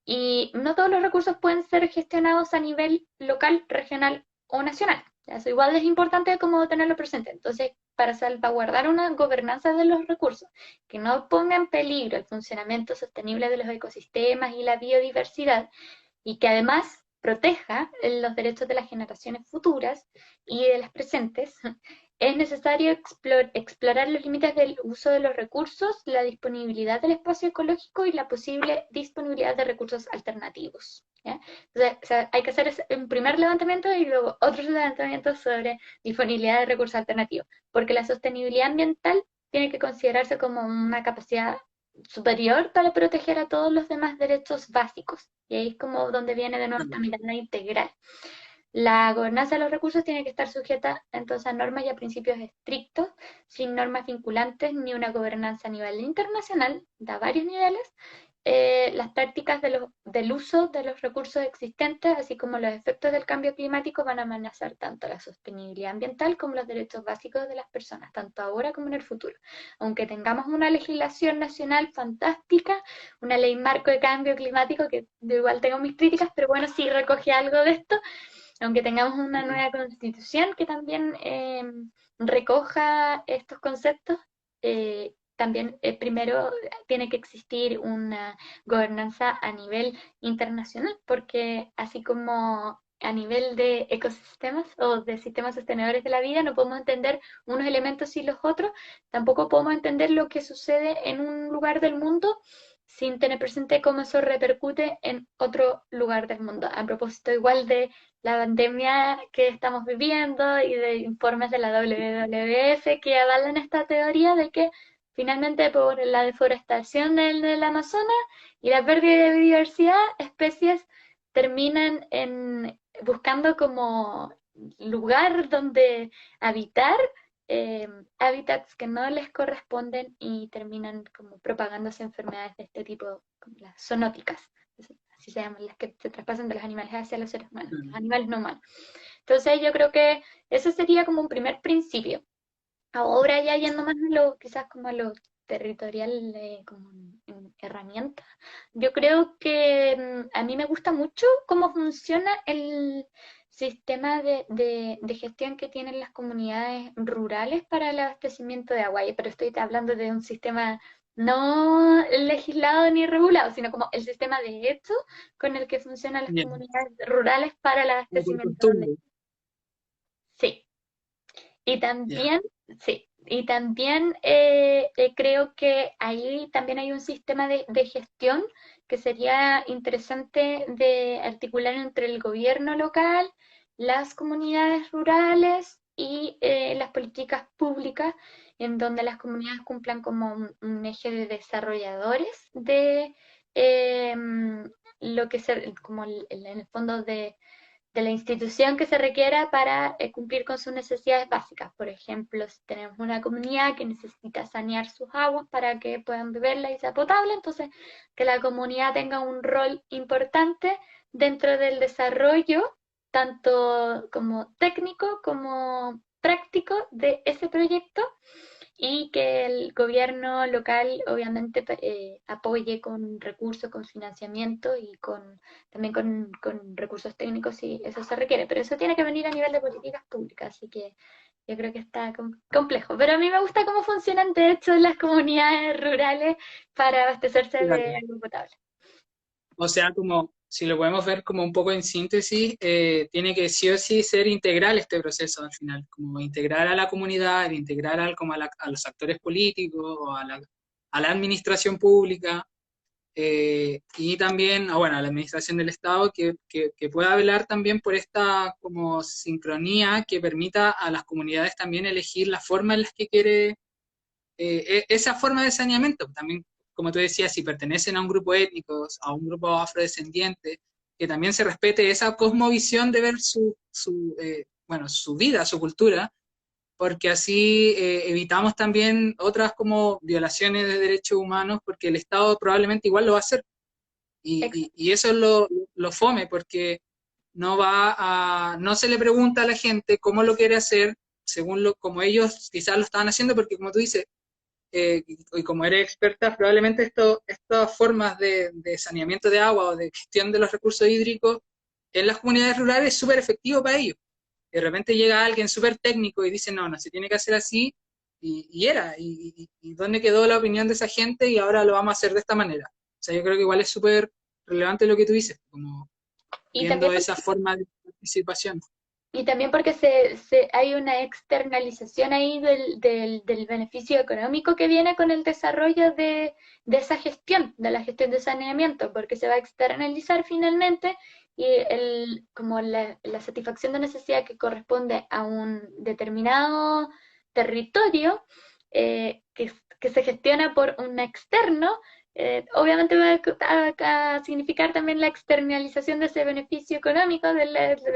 Y no todos los recursos pueden ser gestionados a nivel local, regional o nacional. Eso igual es importante como tenerlo presente. Entonces, para salvaguardar una gobernanza de los recursos que no ponga en peligro el funcionamiento sostenible de los ecosistemas y la biodiversidad, y que además proteja los derechos de las generaciones futuras y de las presentes, es necesario explorar los límites del uso de los recursos, la disponibilidad del espacio ecológico y la posible disponibilidad de recursos alternativos. ¿Ya? Entonces, o sea, hay que hacer un primer levantamiento y luego otros levantamientos sobre disponibilidad de recursos alternativos, porque la sostenibilidad ambiental tiene que considerarse como una capacidad superior para proteger a todos los demás derechos básicos. Y ahí es como donde viene de nuevo esta mirada integral. La gobernanza de los recursos tiene que estar sujeta entonces a normas y a principios estrictos, sin normas vinculantes ni una gobernanza a nivel internacional, de varios niveles. Las prácticas del uso de los recursos existentes, así como los efectos del cambio climático, van a amenazar tanto la sostenibilidad ambiental como los derechos básicos de las personas, tanto ahora como en el futuro. Aunque tengamos una legislación nacional fantástica, una ley marco de cambio climático, que yo igual tengo mis críticas, pero bueno, sí recoge algo de esto, aunque tengamos una nueva constitución que también recoja estos conceptos, también primero tiene que existir una gobernanza a nivel internacional, porque así como a nivel de ecosistemas o de sistemas sostenedores de la vida no podemos entender unos elementos y los otros, tampoco podemos entender lo que sucede en un lugar del mundo sin tener presente cómo eso repercute en otro lugar del mundo. A propósito igual de la pandemia que estamos viviendo y de informes de la WWF que avalan esta teoría de que finalmente por la deforestación del Amazonas y la pérdida de biodiversidad, especies terminan buscando como lugar donde habitar hábitats que no les corresponden y terminan como propagándose enfermedades de este tipo, como las zoonóticas, así se llaman, las que se traspasan de los animales hacia los seres humanos, los animales no humanos. Entonces yo creo que ese sería como un primer principio. Ahora ya yendo más a lo, quizás como a lo territorial como en herramienta, yo creo que a mí me gusta mucho cómo funciona el sistema de gestión que tienen las comunidades rurales para el abastecimiento de agua, pero estoy hablando de un sistema no legislado ni regulado, sino como el sistema de hecho con el que funcionan las Bien. comunidades rurales para el Como por abastecimiento de... costumbre. Sí, y Ya. también, sí, y también creo que ahí también hay un sistema de gestión que sería interesante de articular entre el gobierno local, las comunidades rurales y las políticas públicas, en donde las comunidades cumplan como un eje de desarrolladores de lo que se, como en el fondo de la institución que se requiera para cumplir con sus necesidades básicas. Por ejemplo, si tenemos una comunidad que necesita sanear sus aguas para que puedan beberla y sea potable, entonces que la comunidad tenga un rol importante dentro del desarrollo, tanto como técnico como práctico de ese proyecto y que el gobierno local obviamente apoye con recursos, con financiamiento y también con recursos técnicos si eso se requiere. Pero eso tiene que venir a nivel de políticas públicas, así que yo creo que está complejo. Pero a mí me gusta cómo funcionan de hecho las comunidades rurales para abastecerse de Claro. agua potable. O sea, como si lo podemos ver como un poco en síntesis, tiene que sí o sí ser integral este proceso al final, como integrar a la comunidad, integrar como a los actores políticos o a la administración pública, y también bueno, a la administración del Estado que pueda velar también por esta como sincronía que permita a las comunidades también elegir la forma en la que quiere esa forma de saneamiento. También, como tú decías, si pertenecen a un grupo étnico, a un grupo afrodescendiente, que también se respete esa cosmovisión de ver bueno, su vida, su cultura, porque así evitamos también otras como violaciones de derechos humanos, porque el Estado probablemente igual lo va a hacer. Y eso es lo fome, porque no se le pregunta a la gente cómo lo quiere hacer, según como ellos quizás lo estaban haciendo, porque como tú dices, y como eres experta, probablemente estas formas de saneamiento de agua o de gestión de los recursos hídricos en las comunidades rurales es súper efectivo para ellos. y de repente llega alguien súper técnico y dice, no, no se tiene que hacer así, y dónde quedó la opinión de esa gente y ahora lo vamos a hacer de esta manera. O sea, yo creo que igual es súper relevante lo que tú dices, como Y también viendo esa forma de participación. Y también porque hay una externalización ahí del beneficio económico que viene con el desarrollo de esa gestión, de la gestión de saneamiento, porque se va a externalizar finalmente y como la satisfacción de necesidad que corresponde a un determinado territorio que se gestiona por un externo, obviamente va a significar también la externalización de ese beneficio económico de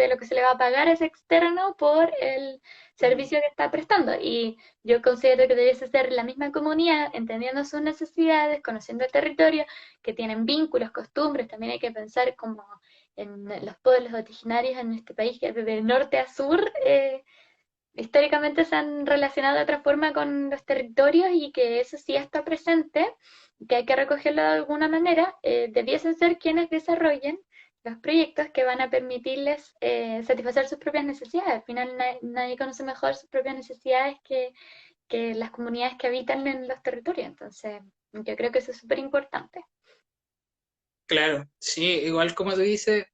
lo que se le va a pagar a ese externo por el servicio que está prestando. Y yo considero que debiese ser la misma comunidad, entendiendo sus necesidades, conociendo el territorio, que tienen vínculos, costumbres, también hay que pensar como en los pueblos originarios en este país, que desde norte a sur históricamente se han relacionado de otra forma con los territorios y que eso sí está presente, que hay que recogerlo de alguna manera, debiesen ser quienes desarrollen los proyectos que van a permitirles satisfacer sus propias necesidades. Al final nadie conoce mejor sus propias necesidades que las comunidades que habitan en los territorios. Entonces, yo creo que eso es súper importante. Claro, sí, igual como tú dices,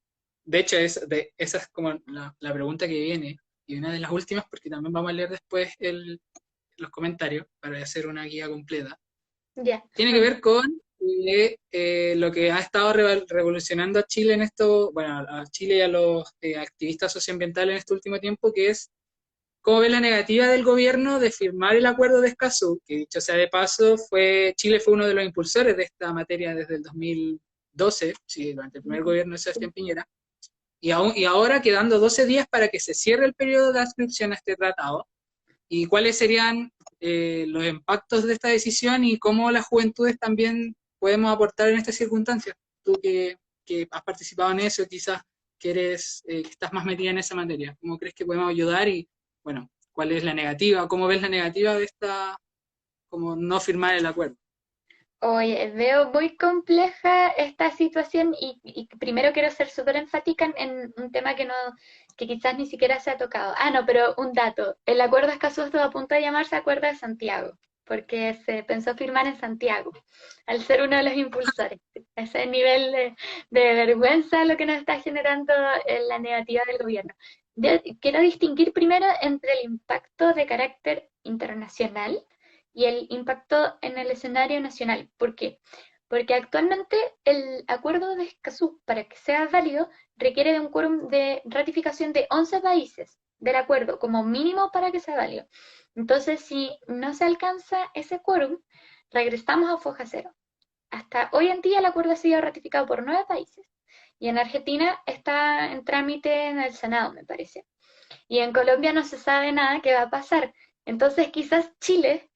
de hecho esa es como la pregunta que viene, y una de las últimas, porque también vamos a leer después los comentarios para hacer una guía completa. Ya. Tiene que ver con lo que ha estado revolucionando a Chile en esto, bueno, a Chile y a los activistas socioambientales en este último tiempo, que es cómo ve la negativa del gobierno de firmar el acuerdo de Escazú, que dicho sea de paso, Chile fue uno de los impulsores de esta materia desde el 2012, sí, durante el primer gobierno de Sebastián Piñera, y ahora quedando 12 días para que se cierre el periodo de adscripción a este tratado, y cuáles serían los impactos de esta decisión y cómo las juventudes también podemos aportar en estas circunstancias. Tú que has participado en eso, quizás que estás más metida en esa materia, ¿cómo crees que podemos ayudar? Y bueno, ¿cuál es la negativa? ¿Cómo ves la negativa de como no firmar el acuerdo? Oye, veo muy compleja esta situación y primero quiero ser súper enfática en un tema que quizás ni siquiera se ha tocado. Ah, no, pero un dato. El acuerdo de Escazú estuvo a punto de llamarse Acuerdo de Santiago, porque se pensó firmar en Santiago, al ser uno de los impulsores. Ese nivel de vergüenza lo que nos está generando la negativa del gobierno. Quiero distinguir primero entre el impacto de carácter internacional y el impacto en el escenario nacional. ¿Por qué? Porque actualmente el acuerdo de Escazú, para que sea válido, requiere de un quórum de ratificación de 11 países del acuerdo, como mínimo para que sea válido. Entonces, si no se alcanza ese quórum, regresamos a foja cero. Hasta hoy en día el acuerdo ha sido ratificado por 9 países y en Argentina está en trámite en el Senado, me parece. Y en Colombia no se sabe nada qué va a pasar. Entonces, quizás Chile,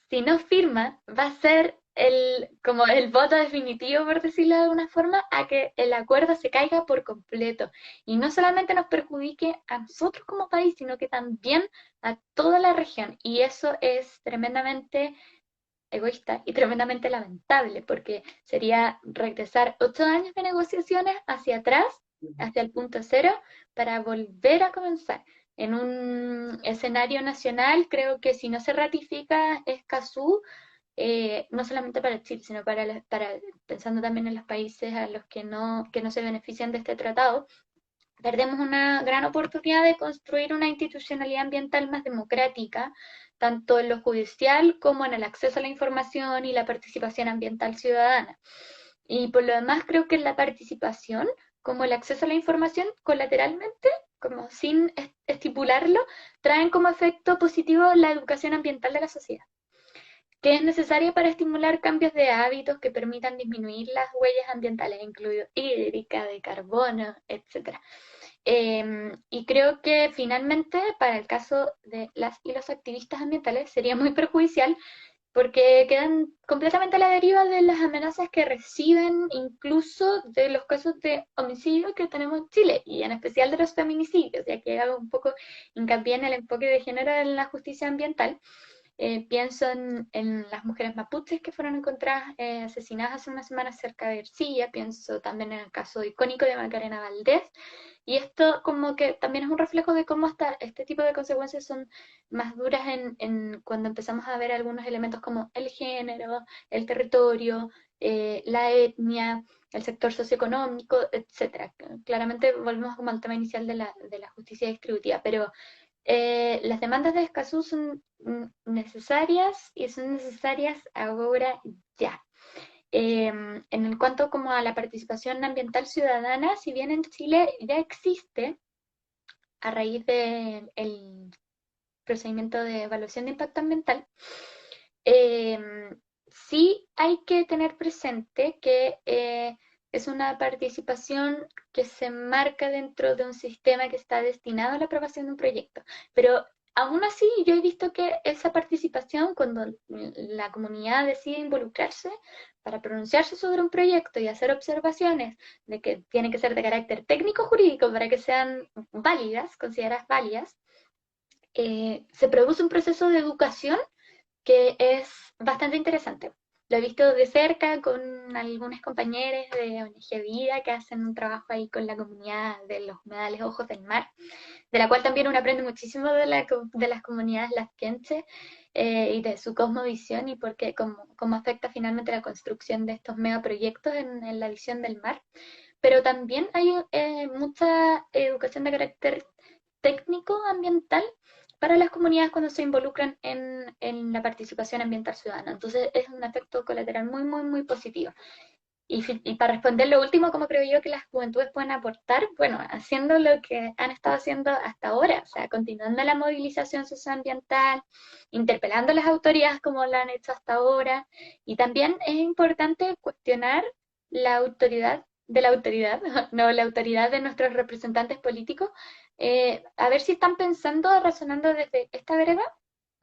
si no firma, va a ser como el voto definitivo, por decirlo de alguna forma, a que el acuerdo se caiga por completo. Y no solamente nos perjudique a nosotros como país, sino que también a toda la región. Y eso es tremendamente egoísta y tremendamente lamentable, porque sería regresar 8 años de negociaciones hacia atrás, hacia el punto cero, para volver a comenzar. En un escenario nacional, creo que si no se ratifica Escazú, no solamente para Chile, sino pensando también en los países a los que no se benefician de este tratado, perdemos una gran oportunidad de construir una institucionalidad ambiental más democrática, tanto en lo judicial como en el acceso a la información y la participación ambiental ciudadana. Y por lo demás, creo que la participación, como el acceso a la información, colateralmente, como sin estipularlo, traen como efecto positivo la educación ambiental de la sociedad, que es necesaria para estimular cambios de hábitos que permitan disminuir las huellas ambientales, incluido hídrica, de carbono, etcétera. Y creo que finalmente, para el caso de las y los activistas ambientales, sería muy perjudicial porque quedan completamente a la deriva de las amenazas que reciben, incluso de los casos de homicidio que tenemos en Chile, y en especial de los feminicidios, ya que hago un poco hincapié en el enfoque de género en la justicia ambiental. Pienso en las mujeres mapuches que fueron encontradas asesinadas hace unas semanas cerca de Ercilla, pienso también en el caso icónico de Macarena Valdés, y esto como que también es un reflejo de cómo este tipo de consecuencias son más duras cuando empezamos a ver algunos elementos como el género, el territorio, la etnia, el sector socioeconómico, etcétera. Claramente volvemos como al tema inicial de la justicia distributiva, pero las demandas de Escazú son necesarias y son necesarias ahora ya. En el cuanto como a la participación ambiental ciudadana, si bien en Chile ya existe a raíz del procedimiento de evaluación de impacto ambiental, sí hay que tener presente que es una participación que se marca dentro de un sistema que está destinado a la aprobación de un proyecto. Pero aún así, yo he visto que esa participación, cuando la comunidad decide involucrarse para pronunciarse sobre un proyecto y hacer observaciones de que tienen que ser de carácter técnico-jurídico para que sean válidas, consideradas válidas, se produce un proceso de educación que es bastante interesante. Lo he visto de cerca con algunos compañeros de ONG Vida que hacen un trabajo ahí con la comunidad de los humedales Ojos del Mar, de la cual también uno aprende muchísimo de las comunidades lasquenches y de su cosmovisión y por qué, cómo afecta finalmente la construcción de estos megaproyectos en la visión del mar. Pero también hay mucha educación de carácter técnico ambiental para las comunidades cuando se involucran en la participación ambiental ciudadana. Entonces es un efecto colateral muy, muy, muy positivo. Y para responder lo último, ¿cómo creo yo que las juventudes pueden aportar? Bueno, haciendo lo que han estado haciendo hasta ahora, o sea, continuando la movilización socioambiental, interpelando a las autoridades como lo han hecho hasta ahora, y también es importante cuestionar la autoridad de la autoridad, no la autoridad de nuestros representantes políticos, a ver si están pensando, razonando desde esta vereda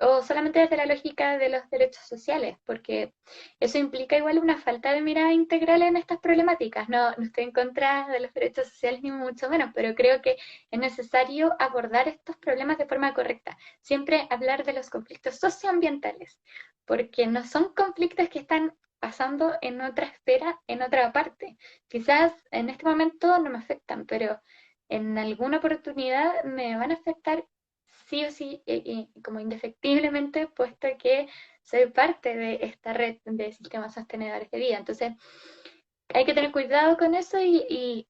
o solamente desde la lógica de los derechos sociales, porque eso implica igual una falta de mirada integral en estas problemáticas. No, no estoy en contra de los derechos sociales ni mucho menos, pero creo que es necesario abordar estos problemas de forma correcta. Siempre hablar de los conflictos socioambientales, porque no son conflictos que están pasando en otra esfera, en otra parte. Quizás en este momento no me afectan, pero en alguna oportunidad me van a afectar sí o sí, como indefectiblemente, puesto que soy parte de esta red de sistemas sostenedores de vida. Entonces, hay que tener cuidado con eso y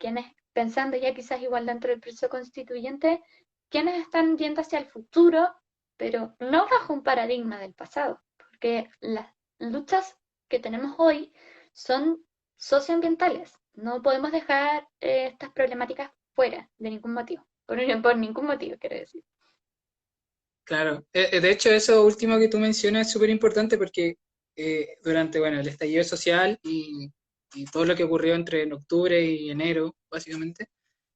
quienes, pensando ya quizás igual dentro del proceso constituyente, quienes están yendo hacia el futuro, pero no bajo un paradigma del pasado, porque las luchas que tenemos hoy son socioambientales. No podemos dejar estas problemáticas fuera de ningún motivo, por ningún motivo, quiero decir. Claro, de hecho eso último que tú mencionas es súper importante porque durante, bueno, el estallido social y todo lo que ocurrió entre en octubre y enero, básicamente,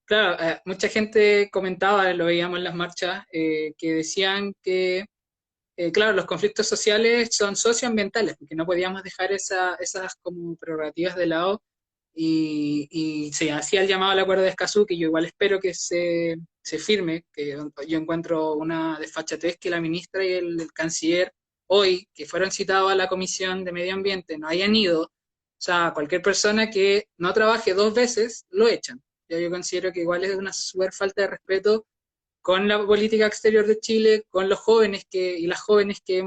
claro, mucha gente comentaba, lo veíamos en las marchas, que decían que, claro, los conflictos sociales son socioambientales, porque no podíamos dejar esas como prerrogativas de lado y se hacía el llamado al acuerdo de Escazú, que yo igual espero que se firme, que yo encuentro una desfachatez que la ministra y el canciller hoy, que fueron citados a la Comisión de Medio Ambiente, no hayan ido. O sea, cualquier persona que no trabaje dos veces, lo echan. Yo considero que igual es una súper falta de respeto con la política exterior de Chile, con los jóvenes y las jóvenes que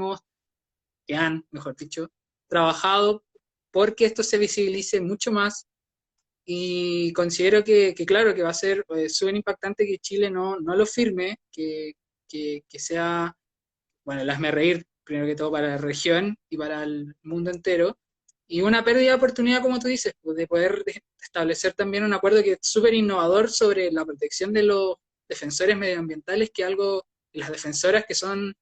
han, mejor dicho, trabajado porque esto se visibilice mucho más y considero que claro, que va a ser súper impactante que Chile no lo firme, que sea, bueno, el hazme reír, primero que todo para la región y para el mundo entero, y una pérdida de oportunidad, como tú dices, pues, de poder establecer también un acuerdo que es súper innovador sobre la protección de los defensores medioambientales, que algo, las defensoras que son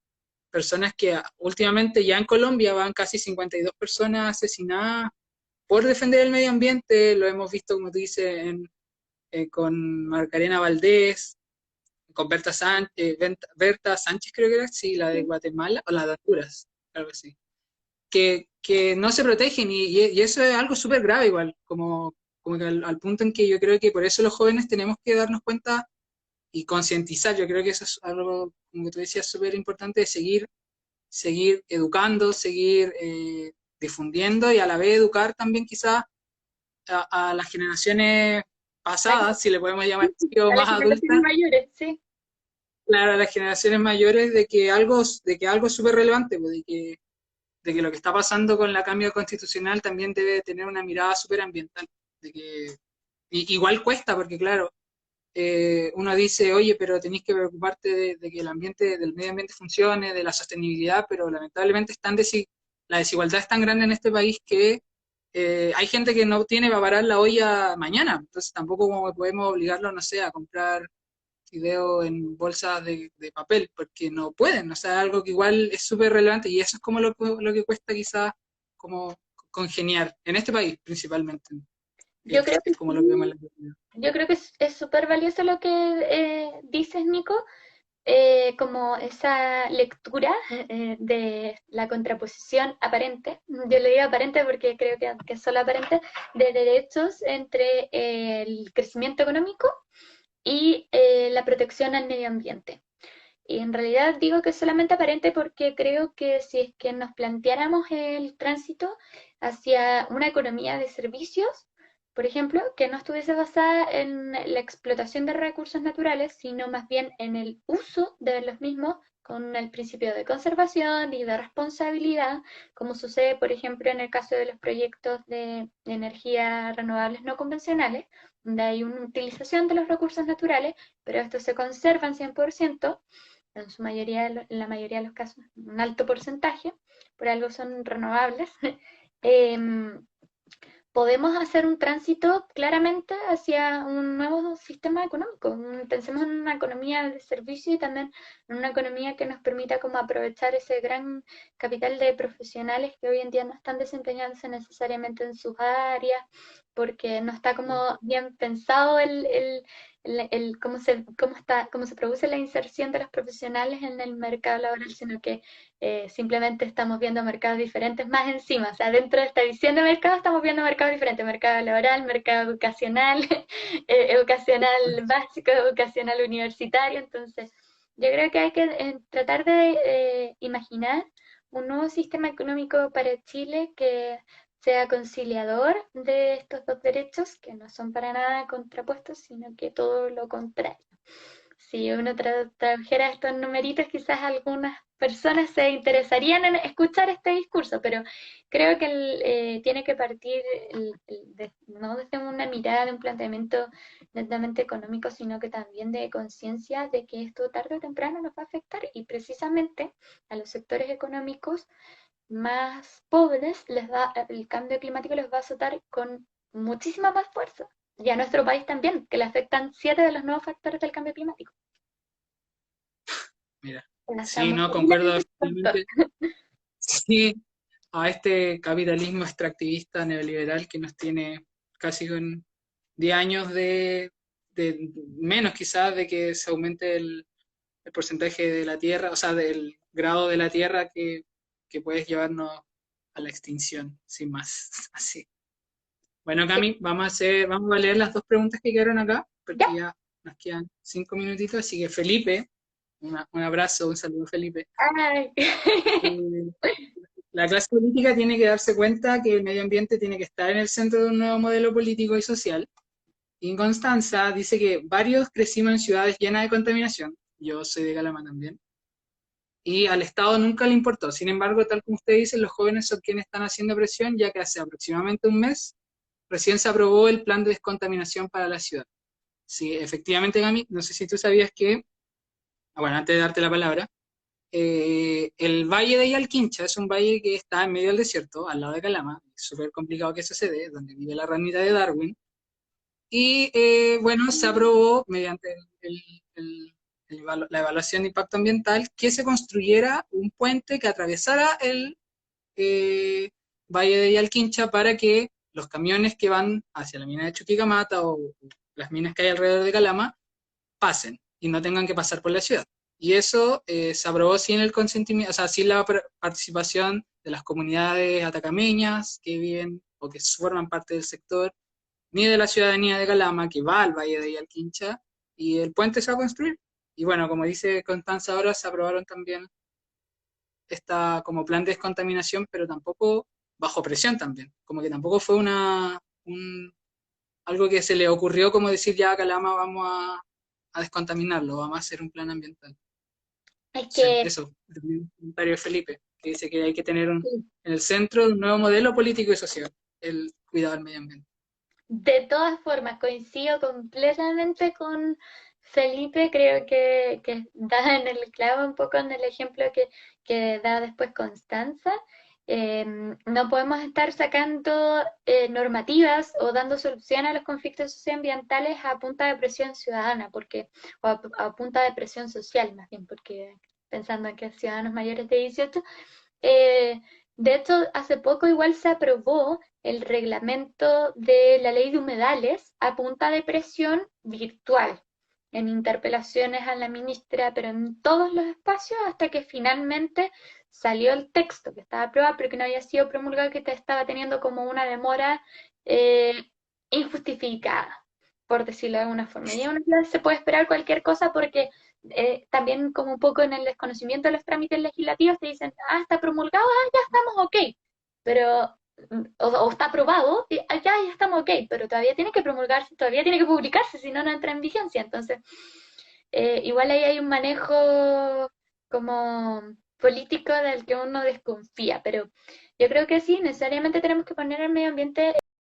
personas que últimamente ya en Colombia van casi 52 personas asesinadas por defender el medio ambiente, lo hemos visto, como tú dices, con Macarena Valdés, con Berta Sánchez, creo que era, sí, la de Guatemala, o la de Honduras, algo así, que no se protegen y eso es algo súper grave igual, como que al punto en que yo creo que por eso los jóvenes tenemos que darnos cuenta y concientizar, yo creo que eso es algo, como tú decías, súper importante de seguir seguir educando, seguir difundiendo y a la vez educar también quizás a las generaciones pasadas, si le podemos llamar así, o A las más generaciones adultas, mayores, sí. claro, a las generaciones mayores de que algo es súper relevante, pues, de que lo que está pasando con la cambio constitucional también debe tener una mirada súper ambiental, de que igual cuesta, porque claro, uno dice, oye, pero tenéis que preocuparte de que el ambiente, del medio ambiente funcione, de la sostenibilidad, pero lamentablemente la desigualdad es tan grande en este país que hay gente que no tiene para parar la olla mañana, entonces tampoco como podemos obligarlo, no sé, a comprar fideo en bolsas de papel, porque no pueden, o sea, algo que igual es súper relevante y eso es como lo que cuesta quizás como congeniar, en este país principalmente, Yo creo que es como lo que vemos en sí, la comunidad. yo creo que es súper valioso lo que dices, Nico, como esa lectura de la contraposición aparente, yo le digo aparente porque creo que es solo aparente, de derechos entre el crecimiento económico y la protección al medio ambiente. Y en realidad digo que es solamente aparente porque creo que si es que nos planteáramos el tránsito hacia una economía de servicios, por ejemplo, que no estuviese basada en la explotación de recursos naturales, sino más bien en el uso de los mismos con el principio de conservación y de responsabilidad, como sucede, por ejemplo, en el caso de los proyectos de energías renovables no convencionales, donde hay una utilización de los recursos naturales, pero estos se conservan 100%, en su mayoría, en la mayoría de los casos, un alto porcentaje, por algo son renovables. eh, Podemos hacer un tránsito claramente hacia un nuevo sistema económico. Pensemos en una economía de servicio y también en una economía que nos permita como aprovechar ese gran capital de profesionales que hoy en día no están desempeñándose necesariamente en sus áreas, porque no está como bien pensado cómo se produce la inserción de los profesionales en el mercado laboral, sino que simplemente estamos viendo mercados diferentes más encima. O sea, dentro de esta visión de mercado estamos viendo mercados diferentes: mercado laboral, mercado educacional, educacional básico, educacional universitario. Entonces, yo creo que hay que tratar de imaginar un nuevo sistema económico para Chile que sea conciliador de estos dos derechos, que no son para nada contrapuestos, sino que todo lo contrario. Si uno trajera estos numeritos, quizás algunas personas se interesarían en escuchar este discurso, pero creo que tiene que partir no desde una mirada de un planteamiento netamente económico, sino que también de conciencia de que esto tarde o temprano nos va a afectar, y precisamente a los sectores económicos más pobres el cambio climático les va a azotar con muchísima más fuerza. Y a nuestro país también, que le afectan 7 de los nuevos factores del cambio climático. Mira, sí, Estamos no, concuerdo tremendamente expuestos. absolutamente. Sí, a este capitalismo extractivista neoliberal que nos tiene casi con 10 años de menos quizás de que se aumente el porcentaje de la Tierra, o sea, del grado de la Tierra que puede llevarnos a la extinción, sin más. Así. Bueno, Cami, vamos a leer las dos preguntas que quedaron acá, Ya. porque ya nos quedan 5 minutitos, así que Felipe, un abrazo, un saludo, Felipe. Ay. Eh, La clase política tiene que darse cuenta que el medio ambiente tiene que estar en el centro de un nuevo modelo político y social. Y en Constanza dice que varios crecimos en ciudades llenas de contaminación. Yo soy de Calama también. Y al Estado nunca le importó. Sin embargo, tal como usted dice, los jóvenes son quienes están haciendo presión, ya que hace aproximadamente un mes recién se aprobó el plan de descontaminación para la ciudad. Sí, efectivamente, Gami, no sé si tú sabías que, bueno, antes de darte la palabra, el valle de Yalquincha es un valle que está en medio del desierto, al lado de Calama, es súper complicado que eso se dé, donde vive la ranita de Darwin, y bueno, se aprobó mediante la evaluación de impacto ambiental que se construyera un puente que atravesara el valle de Yalquincha para que los camiones que van hacia la mina de Chuquicamata o las minas que hay alrededor de Calama pasen y no tengan que pasar por la ciudad. Y eso se aprobó sin el consentimiento, o sea, sin la participación de las comunidades atacameñas que viven o que forman parte del sector, ni de la ciudadanía de Calama que va al Valle de Yalquincha, y el puente se va a construir. Y bueno, como dice Constanza ahora, se aprobaron también esta como plan de descontaminación, pero tampoco bajo presión también, como que tampoco fue algo que se le ocurrió como decir ya Calama vamos a descontaminarlo, vamos a hacer un plan ambiental. Es Sí, que eso, el comentario de Felipe, que dice que hay que tener en el centro un nuevo modelo político y social, el cuidado del medio ambiente. de todas formas, coincido completamente con Felipe, creo que da en el clavo un poco en el ejemplo que da después Constanza. No podemos estar sacando normativas o dando solución a los conflictos socioambientales a punta de presión ciudadana, o a punta de presión social más bien, porque pensando en que ciudadanos mayores de 18 eh, de hecho, hace poco igual se aprobó el reglamento de la ley de humedales a punta de presión virtual, en interpelaciones a la ministra, pero en todos los espacios, hasta que finalmente salió el texto que estaba aprobado, pero que no había sido promulgado, que estaba teniendo como una demora eh, injustificada, por decirlo de alguna forma. Y aún así se puede esperar cualquier cosa porque también como un poco en el desconocimiento de los trámites legislativos te dicen, ah, está promulgado, ah, ya estamos ok, pero, o está aprobado, y, ah, ya estamos ok, pero todavía tiene que promulgarse, todavía tiene que publicarse, si no, no entra en vigencia. Entonces, igual ahí hay un manejo como político del que uno desconfía, pero yo creo que sí, necesariamente tenemos que poner el medio ambiente